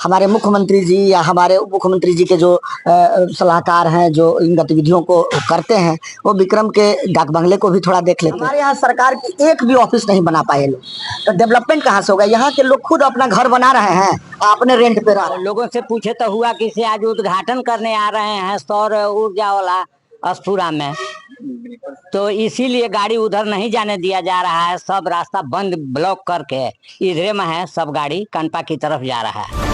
हमारे मुख्यमंत्री जी या हमारे उप मुख्यमंत्री जी के जो सलाहकार हैं जो इन गतिविधियों को करते हैं, वो विक्रम के डाक बंगले को भी थोड़ा देख लेते हैं। हमारे यहाँ सरकार की एक भी ऑफिस नहीं बना पाए लोग, तो डेवलपमेंट कहाँ से होगा? यहाँ के लोग खुद अपना घर बना रहे हैं, अपने रेंट पे रह रहे हैं। लोगों से पूछे तो हुआ किसी आज उद्घाटन करने आ रहे हैं सौर ऊर्जा वाला अस्पुरा में, तो इसीलिए गाड़ी उधर नहीं जाने दिया जा रहा है। सब रास्ता बंद ब्लॉक करके इधरे में है, सब गाड़ी कनपा की तरफ जा रहा है।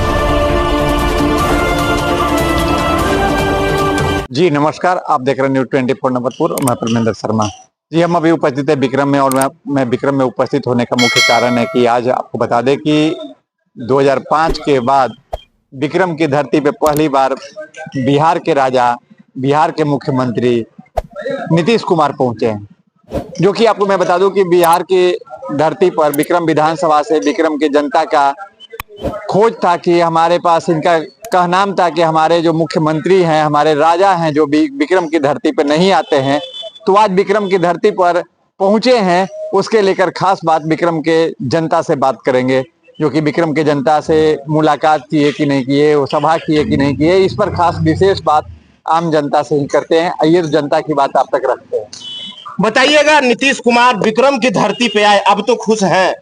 जी नमस्कार, आप देख रहे हैं न्यूज़ 24 नवतपुर। मैं परमेंद्र शर्मा। जी हम अभी उपस्थित है विक्रम में, और मैं विक्रम में उपस्थित होने का मुख्य कारण है कि आज आपको बता दें कि 2005 के बाद विक्रम की धरती पे पहली बार बिहार के राजा, बिहार के मुख्यमंत्री नीतीश कुमार पहुंचे हैं। जो कि आपको मैं बता दूं कि बिहार की धरती पर विक्रम विधानसभा से विक्रम की जनता का खोज था कि हमारे पास इनका कहनाम था कि हमारे जो मुख्यमंत्री हैं, हमारे राजा हैं, जो विक्रम की धरती पर नहीं आते हैं, तो आज विक्रम की धरती पर पहुंचे हैं। उसके लेकर खास बात विक्रम के जनता से बात करेंगे, जो कि विक्रम के जनता से मुलाकात किए कि नहीं किए, वो सभा किए कि नहीं किए, इस पर खास विशेष बात आम जनता से ही करते हैं। आइए तो जनता की बात आप तक रखते हैं। बताइएगा, नीतीश कुमार विक्रम की धरती पे आए, अब तो खुश हैं?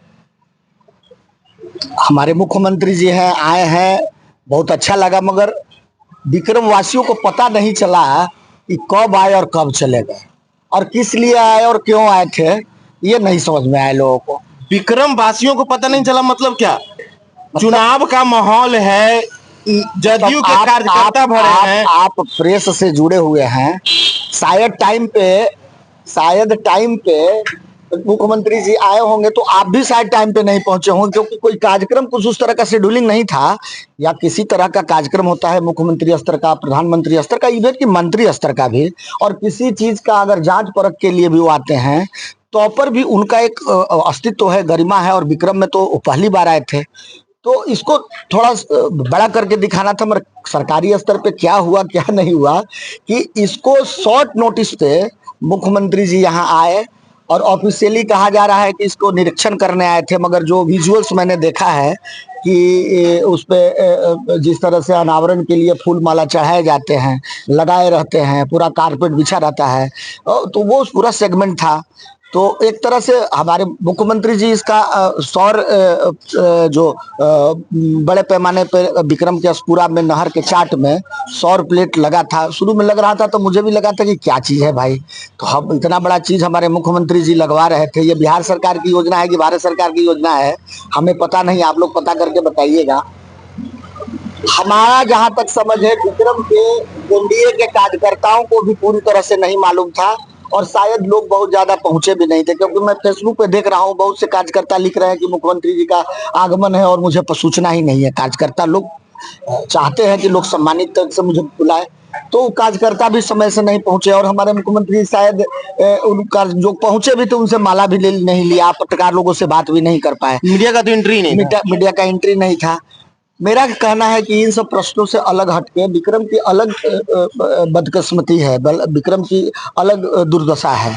हमारे मुख्यमंत्री जी हैं, आए हैं, बहुत अच्छा लगा, मगर विक्रम वासियों को पता नहीं चला कि कब आए और कब चले गए, और किस लिए आए और क्यों आए थे, ये नहीं समझ में आया लोगों को। विक्रम वासियों को पता नहीं चला मतलब क्या? चुनाव का माहौल है, जदयू के कार्यकर्ता भरे हैं। आप प्रेस से जुड़े हुए हैं, शायद टाइम पे मुख्यमंत्री जी आए होंगे, तो आप भी शायद टाइम पे नहीं पहुंचे होंगे, क्योंकि कोई कार्यक्रम कुछ उस तरह का शेड्यूलिंग नहीं था, या किसी तरह का कार्यक्रम होता है मुख्यमंत्री स्तर का, प्रधानमंत्री स्तर का, इवन कि मंत्री स्तर का भी, और किसी चीज का अगर जांच परख के लिए भी वो आते हैं, तो पर भी उनका एक अस्तित्व है, गरिमा है, और विक्रम में तो पहली बार आए थे, तो इसको थोड़ा बड़ा करके दिखाना था। मगर सरकारी स्तर पे क्या हुआ क्या नहीं हुआ कि इसको शॉर्ट नोटिस पे मुख्यमंत्री जी यहाँ आए, और ऑफिशियली कहा जा रहा है कि इसको निरीक्षण करने आए थे, मगर जो विजुअल्स मैंने देखा है कि उस पे जिस तरह से अनावरण के लिए फूल माला चढ़ाए जाते हैं, लगाए रहते हैं, पूरा कारपेट बिछा रहता है, तो वो पूरा सेगमेंट था। तो एक तरह से हमारे मुख्यमंत्री जी इसका सौर जो बड़े पैमाने पर विक्रम के अस्पुरा में नहर के चाट में सौर प्लेट लगा था, शुरू में लग रहा था तो मुझे भी लगा था कि क्या चीज़ है भाई, तो हम इतना बड़ा चीज़ हमारे मुख्यमंत्री जी लगवा रहे थे। ये बिहार सरकार की योजना है कि भारत सरकार की योजना है, हमें पता नहीं, आप लोग पता करके बताइएगा। हमारा जहां तक समझ है, विक्रम के एनडीए के कार्यकर्ताओं को भी पूरी तरह से नहीं मालूम था, और शायद लोग बहुत ज्यादा पहुंचे भी नहीं थे, क्योंकि मैं फेसबुक पे देख रहा हूँ बहुत से कार्यकर्ता लिख रहे हैं कि मुख्यमंत्री जी का आगमन है और मुझे सूचना ही नहीं है। कार्यकर्ता लोग चाहते हैं कि लोग सम्मानित तरीके से मुझे बुलाए, तो कार्यकर्ता भी समय से नहीं पहुंचे, और हमारे मुख्यमंत्री शायद उनका जो पहुंचे भी थे उनसे माला भी नहीं लिया, पत्रकार लोगों से बात भी नहीं कर पाए, मीडिया का तो एंट्री नहीं, मीडिया का एंट्री नहीं था। मेरा कहना है कि इन सब प्रश्नों से अलग हटके विक्रम की अलग बदकिस्मती है, विक्रम की अलग दुर्दशा है।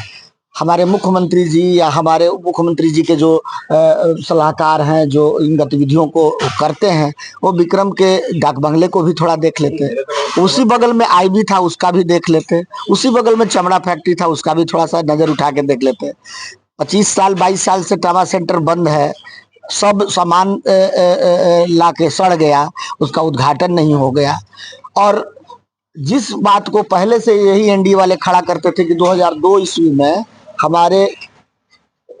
हमारे मुख्यमंत्री जी या हमारे उप मुख्यमंत्री जी के जो सलाहकार हैं जो इन गतिविधियों को करते हैं, वो विक्रम के डाक बंगले को भी थोड़ा देख लेते, उसी बगल में आईबी था उसका भी देख लेते, उसी बगल में चमड़ा फैक्ट्री था उसका भी थोड़ा सा नजर उठा के देख लेते। 25 साल 22 साल से ट्रामा सेंटर बंद है, सब सामान ला के सड़ गया, उसका उद्घाटन नहीं हो गया। और जिस बात को पहले से यही एनडीए वाले खड़ा करते थे कि 2002 ईस्वी में हमारे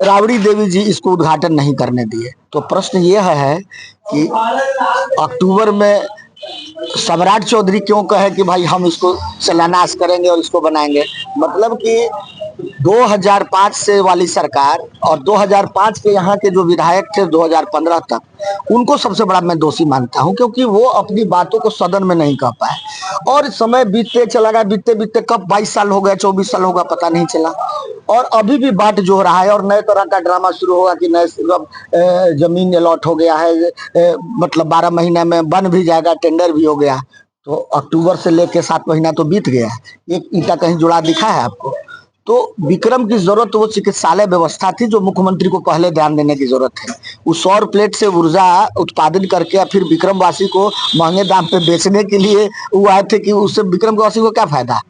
राबड़ी देवी जी इसको उद्घाटन नहीं करने दिए, तो प्रश्न यह है कि अक्टूबर में सम्राट चौधरी क्यों कहे कि भाई हम इसको शिलान्यास करेंगे और इसको बनाएंगे? मतलब कि 2005 से वाली सरकार और 2005 के यहाँ के जो विधायक थे 2015 तक, उनको सबसे बड़ा मैं दोषी मानता हूँ, क्योंकि वो अपनी बातों को सदन में नहीं कह पाए, और समय बीतते चला गया, बीतते बीतते कब 22 साल हो गया, 24 साल होगा, पता नहीं चला, और अभी भी बाट जो रहा है, और नए तरह का ड्रामा शुरू होगा कि नए जमीन अलॉट हो गया है, मतलब 12 महीने में बन भी जाएगा, टेंडर भी हो गया। तो अक्टूबर से लेके 7 महीना तो बीत गया, एक ईंटा कहीं जुड़ा दिखा है आपको? तो विक्रम की जरूरत वो चिकित्सालय व्यवस्था थी जो मुख्यमंत्री को पहले ध्यान देने की जरूरत है। उस सौर प्लेट से ऊर्जा उत्पादन करके फिर विक्रमवासी को महंगे दाम पे बेचने के लिए वो आए थे कि उससे विक्रमवासी को क्या फायदा।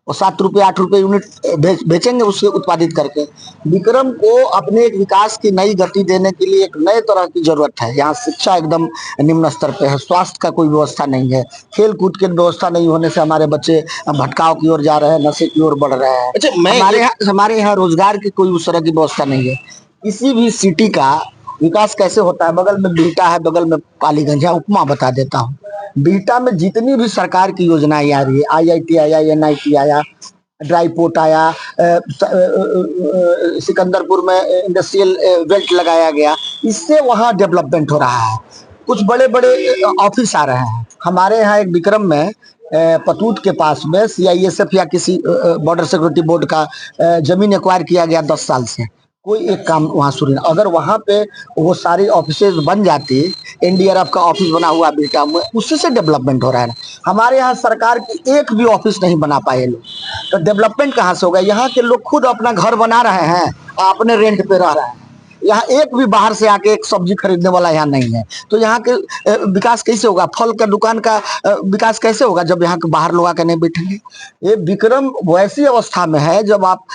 और 7 रुपये 8 रुपये यूनिट बेचेंगे उससे उत्पादित करके। विक्रम को अपने एक विकास की नई गति देने के लिए एक नए तरह की जरूरत है। यहाँ शिक्षा एकदम निम्न स्तर पे है, स्वास्थ्य का कोई व्यवस्था नहीं है, खेल कूद की व्यवस्था नहीं होने से हमारे बच्चे भटकाव की ओर जा रहे हैं, नशे की ओर बढ़ रहे हैं। अच्छा, हमारे यहाँ रोजगार की कोई उस तरह की व्यवस्था नहीं है। किसी भी सिटी का विकास कैसे होता है, बगल में बिहटा है, बगल में पालीगंज है। उपमा बता देता हूँ, बिहटा में जितनी भी सरकार की योजनाएं आ रही है, IIT आया, NIT आया, ड्राई पोर्ट आया, सिकंदरपुर में इंडस्ट्रियल बेल्ट लगाया गया, इससे वहाँ डेवलपमेंट हो रहा है। कुछ बड़े बड़े ऑफिस आ रहे हैं। हमारे यहाँ एक विक्रम में पतूत के पास में CISF या किसी बॉर्डर सिक्योरिटी बोर्ड का जमीन एक्वायर किया गया 10 साल से, कोई एक काम वहाँ शुरू नहीं। अगर वहाँ पे वो सारी ऑफिसेज बन जाती, NDRF का ऑफिस बना हुआ बिहटा में, उससे से डेवलपमेंट हो रहा है ना। हमारे यहाँ सरकार की एक भी ऑफिस नहीं बना पाए लोग, तो डेवलपमेंट कहाँ से होगा। यहाँ के लोग खुद अपना घर बना रहे हैं और अपने रेंट पे रह रहे हैं। यहाँ एक भी बाहर से आके एक सब्जी खरीदने वाला यहाँ नहीं है। तो यहाँ के विकास कैसे होगा, फल का दुकान का विकास कैसे होगा जब यहाँ के बाहर लोग आके नहीं बैठेंगे। ये विक्रम वैसी अवस्था में है, जब आप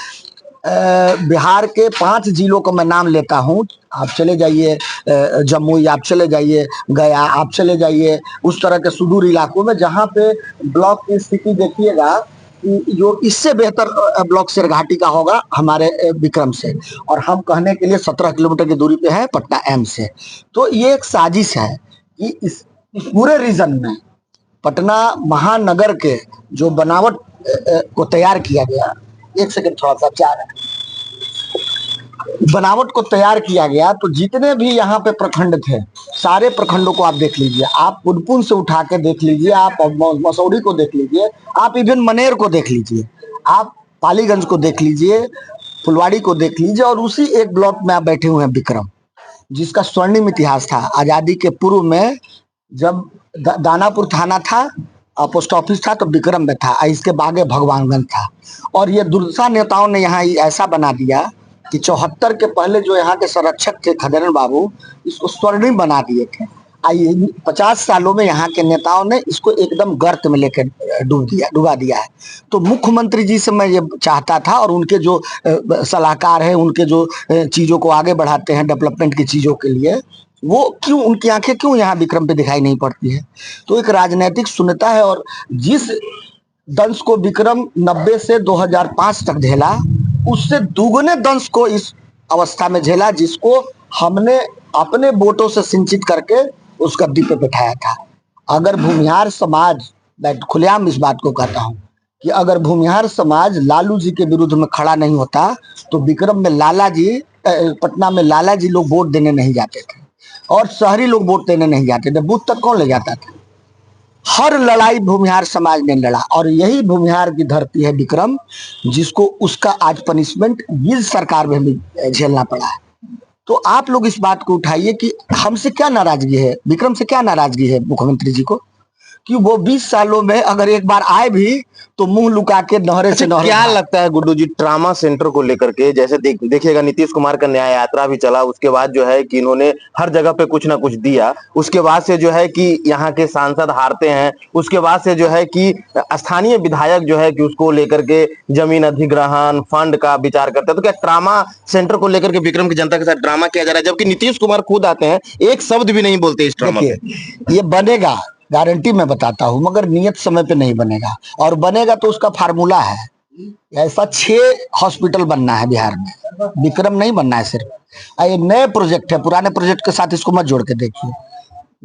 बिहार के 5 जिलों को मैं नाम लेता हूँ, आप चले जाइए जमुई, आप चले जाइए गया, आप चले जाइए उस तरह के सुदूर इलाकों में, जहाँ पे ब्लॉक की स्थिति देखिएगा जो इससे बेहतर ब्लॉक सिरघाटी का होगा हमारे विक्रम से। और हम कहने के लिए 17 किलोमीटर की दूरी पे है पटना एम्स से। तो ये एक साजिश है कि इस पूरे रीजन में पटना महानगर के जो बनावट को तैयार किया गया, एक सेकंड थोड़ा सा चाह रहा है, बनावट को तैयार किया गया, तो जितने भी यहाँ पे प्रखंड थे सारे प्रखंडों को आप देख लीजिए, आप पुनपुन से उठा के देख लीजिए, आप मसौड़ी को देख लीजिए, आप इवन मनेर को देख लीजिए, आप पालीगंज को देख लीजिए, फुलवाड़ी को देख लीजिए, और उसी एक ब्लॉक में आप बैठे हुए हैं विक्रम, जिसका स्वर्णिम इतिहास था। आजादी के पूर्व में जब दानापुर थाना था, पोस्ट ऑफिस था, तो विक्रम में था, इसके बागे भगवानगंज था। और ये दुर्दशा नेताओं ने यहाँ ऐसा बना दिया कि 74 के पहले जो यहाँ के संरक्षक थे खदेरण बाबू, इसको स्वर्णिम बना दिए थे। 50 सालों में यहाँ के नेताओं ने इसको एकदम गर्त में लेकर डुबा दिया है। तो मुख्यमंत्री जी से मैं ये चाहता था, और उनके जो सलाहकार हैं, उनके जो चीज़ों को आगे बढ़ाते हैं डेवलपमेंट की चीज़ों के लिए, वो क्यों, उनकी आंखें क्यों यहाँ विक्रम पे दिखाई नहीं पड़ती है। तो एक राजनीतिक शून्यता है। और जिस दंश को विक्रम 90 से 2005 तक झेला, उससे दुगने दंश को इस अवस्था में झेला, जिसको हमने अपने वोटों से सिंचित करके उस गद्दी पे बैठाया था। अगर भूमिहार समाज, मैं खुलेआम इस बात को कहता हूँ कि अगर भूमिहार समाज लालू जी के विरुद्ध में खड़ा नहीं होता, तो विक्रम में पटना में लाला जी लोग वोट देने नहीं जाते थे, और शहरी लोग वोट देने नहीं जाते थे। बूथ तक कौन ले जाता था? हर लड़ाई भूमिहार समाज ने लड़ा, और यही भूमिहार की धरती है विक्रम, जिसको उसका आज पनिशमेंट इस सरकार में भी झेलना पड़ा है। तो आप लोग इस बात को उठाइए कि हमसे क्या नाराजगी है, विक्रम से क्या नाराजगी है मुख्यमंत्री जी को, कि वो 20 सालों में अगर एक बार आए भी तो मुंह लुका के नहरे से नहरे। क्या लगता है गुड्डू जी, ट्रामा सेंटर को लेकर के, जैसे देखिएगा नीतीश कुमार का न्याय यात्रा भी चला, उसके बाद जो है कि इन्होंने हर जगह पे कुछ ना कुछ दिया, उसके बाद से जो है कि यहाँ के सांसद हारते हैं, उसके बाद से जो है कि स्थानीय विधायक जो है कि उसको लेकर के जमीन अधिग्रहण फंड का विचार करते हैं। तो क्या ट्रामा सेंटर को लेकर के विक्रम की जनता के साथ ड्रामा किया जा रहा है, जबकि नीतीश कुमार खुद आते हैं, एक शब्द भी नहीं बोलते इस ड्रामा पे। ये बनेगा, गारंटी मैं बताता हूं, मगर नियत समय पे नहीं बनेगा। और बनेगा तो उसका फार्मूला है, ऐसा 6 हॉस्पिटल बनना है बिहार में, विक्रम नहीं बनना है सिर्फ। ये नए प्रोजेक्ट है, पुराने प्रोजेक्ट के साथ इसको मत जोड़ के देखिए।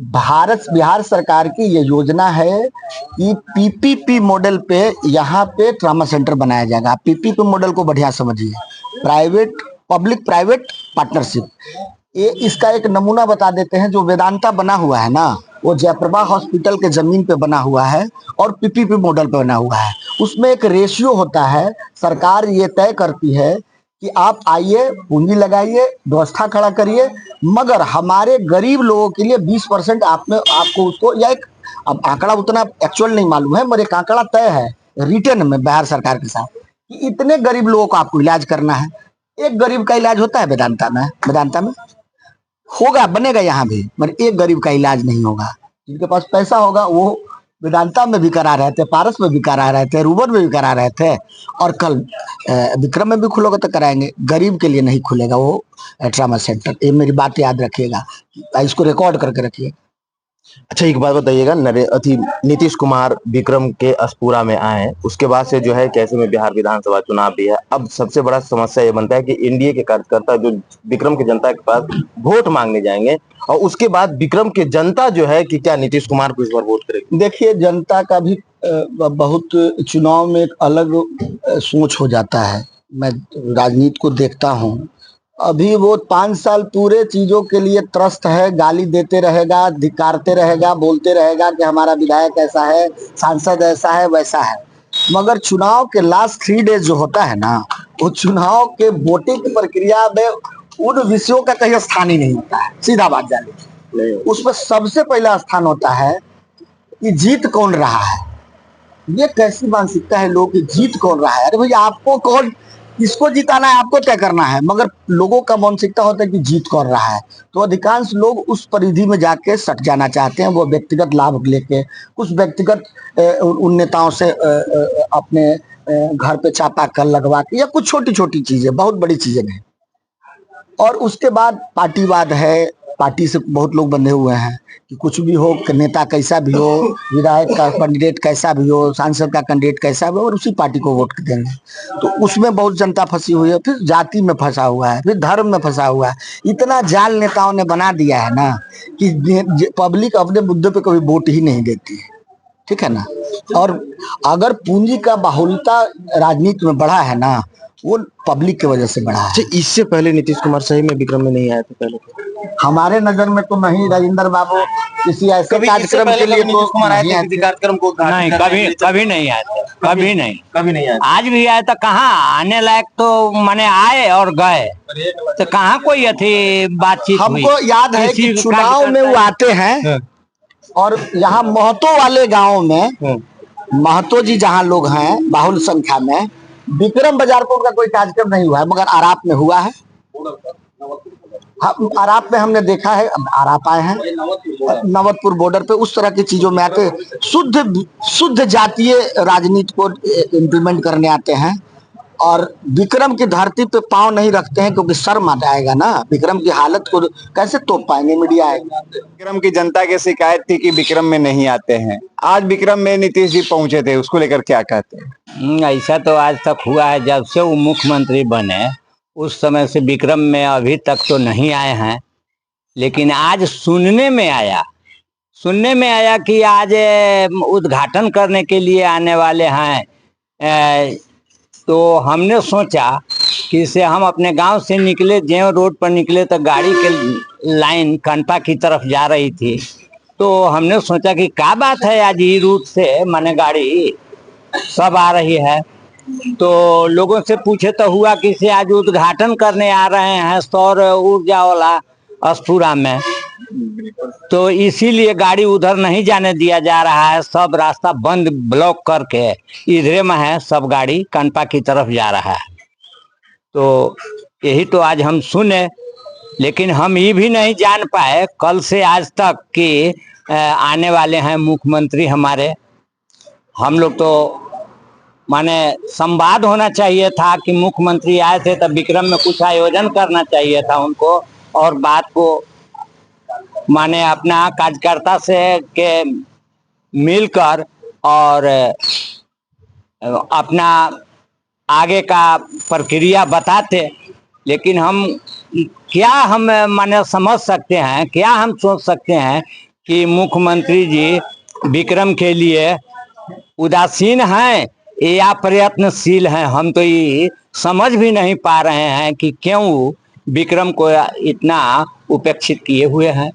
बिहार सरकार की ये योजना है कि PPP मॉडल पे यहाँ पे ट्रामा सेंटर बनाया जाएगा। PPP मॉडल को बढ़िया समझिए, पब्लिक प्राइवेट पार्टनरशिप। ये इसका एक नमूना बता देते हैं। जो वेदांता बना हुआ है ना, वो जयप्रभा हॉस्पिटल के जमीन पे बना हुआ है और PPP मॉडल पे बना हुआ है। उसमें एक रेशियो होता है, सरकार ये तय करती है कि आप आइए, पूंजी लगाइए, व्यवस्था खड़ा करिए, मगर हमारे गरीब लोगों के लिए 20% आपको उसको, या एक, अब आंकड़ा उतना एक्चुअल नहीं मालूम है, मगर एक आंकड़ा तय है रिटर्न में बिहार सरकार के साथ कि इतने गरीब लोगों को आपको इलाज करना है। एक गरीब का इलाज होता है वेदांता में? वेदांता में होगा, बनेगा यहाँ भी, मगर एक गरीब का इलाज नहीं होगा। जिनके पास पैसा होगा वो वेदांता में भी करा रहे थे, पारस में भी करा रहे थे, रूबन में भी करा रहे थे, और कल विक्रम में भी खुलेगा तो कराएंगे। गरीब के लिए नहीं खुलेगा वो ट्रामा सेंटर, ये मेरी बात याद रखिएगा, इसको रिकॉर्ड करके रखिए। अच्छा, एक बात बताइएगा, नीतीश कुमार विक्रम के अस्पुरा में आए, उसके बाद से जो है कैसे में बिहार विधानसभा चुनाव भी है। अब सबसे बड़ा समस्या ये बनता है कि एनडीए के कार्यकर्ता जो विक्रम की जनता के पास वोट मांगने जाएंगे, और उसके बाद विक्रम की जनता जो है कि क्या नीतीश कुमार को इस बार वोट करेगी। देखिए, जनता का भी बहुत चुनाव में एक अलग सोच हो जाता है। मैं राजनीति को देखता हूँ, अभी वो 5 साल पूरे चीजों के लिए त्रस्त है, गाली देते रहेगा, धिक्कारते रहेगा, बोलते रहेगा कि हमारा विधायक ऐसा है, सांसद ऐसा है, वैसा है। मगर चुनाव के लास्ट 3 डेज जो होता है ना, वो चुनाव के वोटिंग की प्रक्रिया में उन विषयों का कहीं स्थान ही नहीं होता है। सीधा बात जाने, उसमें सबसे पहला स्थान होता है कि जीत कौन रहा है। ये कैसी मानसिकता है लोगों की, जीत कौन रहा है? अरे भैया, आपको कौन, किसको जिताना है आपको तय करना है, मगर लोगों का मानसिकता होता है कि जीत कौन रहा है। तो अधिकांश लोग उस परिधि में जाके सट जाना चाहते हैं, वो व्यक्तिगत लाभ लेके, कुछ व्यक्तिगत उन नेताओं से अपने घर पे चापाकल लगवा के, या कुछ छोटी छोटी चीजें, बहुत बड़ी चीजें नहीं। और उसके बाद पार्टीवाद है, पार्टी से बहुत लोग बंधे हुए हैं कि कुछ भी हो, नेता कैसा भी हो, विधायक का कैंडिडेट कैसा भी हो, सांसद का कैंडिडेट कैसा भी हो, और उसी पार्टी को वोट देंगे। तो उसमें बहुत जनता फंसी हुई है, फिर जाति में फंसा हुआ है, फिर धर्म में फंसा हुआ है। इतना जाल नेताओं ने बना दिया है ना कि पब्लिक अपने मुद्दे पे कभी वोट ही नहीं देती है, ठीक है ना। और अगर पूंजी का बाहुल्यता राजनीति में बढ़ा है ना, वो पब्लिक की वजह से बढ़ा है। इससे पहले नीतीश कुमार सही में विक्रम में नहीं आए थे पहले? हमारे नजर में तो नहीं, राजेंद्र बाबू, किसी ऐसे कार्यक्रम के लिए नीतीश कुमार आए थे, कार्यक्रम को नहीं, कभी कभी नहीं आए थे, कभी नहीं आए। आज भी आए तो कहाँ आने लायक, तो माने आए और गए, तो कहाँ कोई अथी बातचीत हुई। हमको याद है कि चुनाव में वो आते हैं, और यहाँ महतो वाले गांव में, महतो जी जहाँ लोग हैं बाहुल संख्या में, विक्रम बाजार को उनका कोई कार्यक्रम नहीं हुआ है, मगर आराप में हुआ है। आराप में हमने देखा है, आराप आए हैं, नवतपुर बॉर्डर पे, उस तरह की चीजों में आते शुद्ध जातीय राजनीति को इम्प्लीमेंट करने आते हैं, और विक्रम की धरती पे पांव नहीं रखते हैं, क्योंकि शर्म आ जाएगा ना। विक्रम की हालत को कैसे तोप पाएंगे मीडिया आएगा। विक्रम की जनता की शिकायत थी कि विक्रम में नहीं आते हैं, आज विक्रम में नीतीश जी पहुंचे थे, उसको लेकर क्या कहते हैं? ऐसा तो आज तक हुआ है, जब से वो मुख्यमंत्री बने उस समय से विक्रम में अभी तक तो नहीं आए हैं। लेकिन आज सुनने में आया कि आज उद्घाटन करने के लिए आने वाले हैं। तो हमने सोचा कि इसे हम अपने गांव से निकले, जेव रोड पर निकले तो गाड़ी के लाइन कनपा की तरफ जा रही थी। तो हमने सोचा कि क्या बात है, आज ये रूट से माने गाड़ी सब आ रही है। तो लोगों से पूछे तो हुआ कि से आज उद्घाटन करने आ रहे हैं सौर ऊर्जा वाला अस्पुरा में, तो इसीलिए गाड़ी उधर नहीं जाने दिया जा रहा है। सब रास्ता बंद ब्लॉक करके इधरे में है, सब गाड़ी कनपा की तरफ जा रहा है। तो यही तो आज हम सुने, लेकिन हम ये भी नहीं जान पाए कल से आज तक कि आने वाले हैं मुख्यमंत्री हमारे। हम लोग तो माने संवाद होना चाहिए था कि मुख्यमंत्री आए थे तब विक्रम में कुछ आयोजन करना चाहिए था उनको, और बात को माने अपना कार्यकर्ता से के मिलकर और अपना आगे का प्रक्रिया बताते। लेकिन हम माने समझ सकते हैं, क्या हम सोच सकते हैं कि मुख्यमंत्री जी विक्रम के लिए उदासीन हैं या प्रयत्नशील हैं। हम तो ये समझ भी नहीं पा रहे हैं कि क्यों विक्रम को इतना उपेक्षित किए हुए हैं।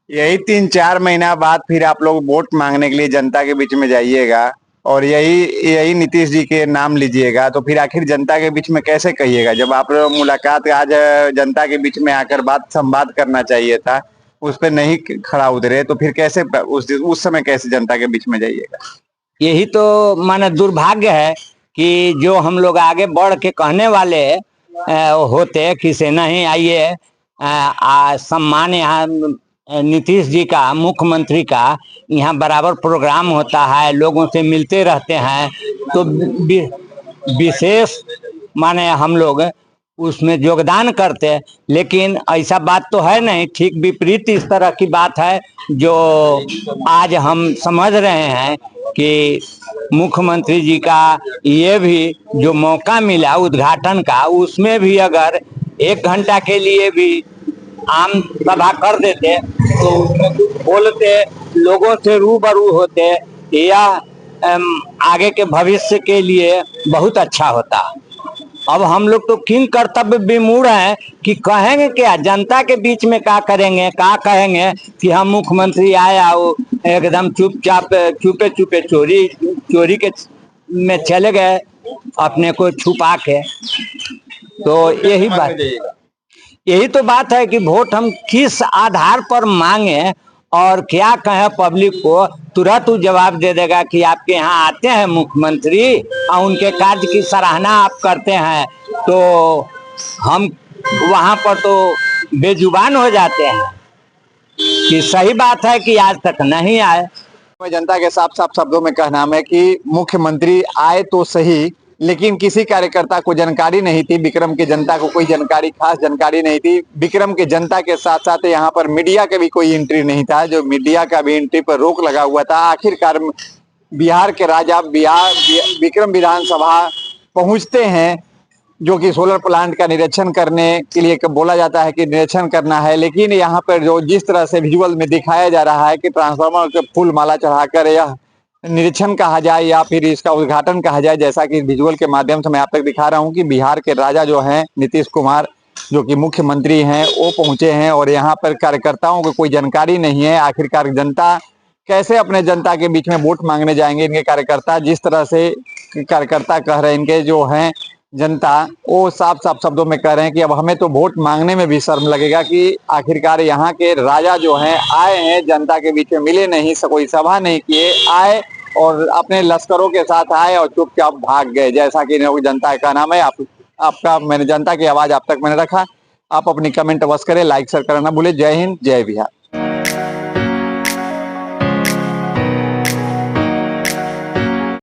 यही 3-4 महीना बाद फिर आप लोग वोट मांगने के लिए जनता के बीच में जाइएगा और यही नीतीश जी के नाम लीजिएगा, तो फिर आखिर जनता के बीच में कैसे कहिएगा? जब आप मुलाकात आज जनता के बीच में आकर संवाद करना चाहिए था, उस पर नहीं खड़ा उतरे, तो फिर कैसे उस समय कैसे जनता के बीच में जाइएगा? यही तो माने दुर्भाग्य है कि जो हम लोग आगे बढ़ के कहने वाले होते कि से नहीं आइए सम्मान यहाँ नीतीश जी का, मुख्यमंत्री का यहाँ बराबर प्रोग्राम होता है, लोगों से मिलते रहते हैं, तो विशेष माने हम लोग उसमें योगदान करते। लेकिन ऐसा बात तो है नहीं, ठीक विपरीत इस तरह की बात है जो आज हम समझ रहे हैं कि मुख्यमंत्री जी का ये भी जो मौका मिला उद्घाटन का, उसमें भी अगर 1 घंटा के लिए भी आम सभा कर देते तो उसमें कुछ बोलते, लोगों से रूबरू होते, यह आगे के भविष्य के लिए बहुत अच्छा होता। अब हम लोग तो किंग कर्तव्य विमूढ़ हैं कि कहेंगे क्या, जनता के बीच में क्या करेंगे, क्या कहेंगे कि हम मुख्यमंत्री आए आओ एकदम चुपचाप चुपे चुपे चोरी के में चले गए अपने को छुपा के। तो यही तो बात है कि वोट हम किस आधार पर मांगे और क्या कहें पब्लिक को, तुरंत वो जवाब दे देगा कि आपके यहाँ आते हैं मुख्यमंत्री और उनके कार्य की सराहना आप करते हैं, तो हम वहां पर तो बेजुबान हो जाते हैं कि सही बात है कि आज तक नहीं आए। जनता के साफ साफ शब्दों में कहना है कि मुख्यमंत्री आए तो सही, लेकिन किसी कार्यकर्ता को जानकारी नहीं थी, बिक्रम की जनता को कोई जानकारी, खास जानकारी नहीं थी। बिक्रम की जनता के साथ साथ यहाँ पर मीडिया का भी कोई एंट्री नहीं था, जो मीडिया का भी एंट्री पर रोक लगा हुआ था। आखिरकार बिहार के राजा बिक्रम विधानसभा पहुंचते हैं, जो कि सोलर प्लांट का निरीक्षण करने के लिए बोला जाता है कि निरीक्षण करना है, लेकिन यहाँ पर जो जिस तरह से विजुअल में दिखाया जा रहा है कि ट्रांसफार्मर के फूल माला चढ़ाकर यह निरीक्षण कहा जाए या फिर इसका उद्घाटन कहा जाए, जैसा कि विजुअल के माध्यम से मैं आप तक दिखा रहा हूं कि बिहार के राजा जो हैं नीतीश कुमार, जो कि मुख्यमंत्री हैं, वो पहुंचे हैं और यहाँ पर कार्यकर्ताओं को कोई जानकारी नहीं है। आखिरकार जनता कैसे अपने जनता के बीच में वोट मांगने जाएंगे इनके कार्यकर्ता, जिस तरह से कार्यकर्ता कह रहे हैं इनके जो हैं जनता, वो साफ साफ शब्दों में कह रहे हैं कि अब हमें तो वोट मांगने में भी शर्म लगेगा कि आखिरकार यहाँ के राजा जो हैं आए हैं, जनता के बीच में मिले नहीं, कोई सभा नहीं किए, आए और अपने लश्करों के साथ आए और चुपचाप भाग गए, जैसा कि जनता का नाम है। आपका मैंने जनता की आवाज आप तक मैंने रखा। आप अपनी कमेंट अवश्य करें, लाइक शेयर करना ना भूले। जय हिंद, जय बिहार।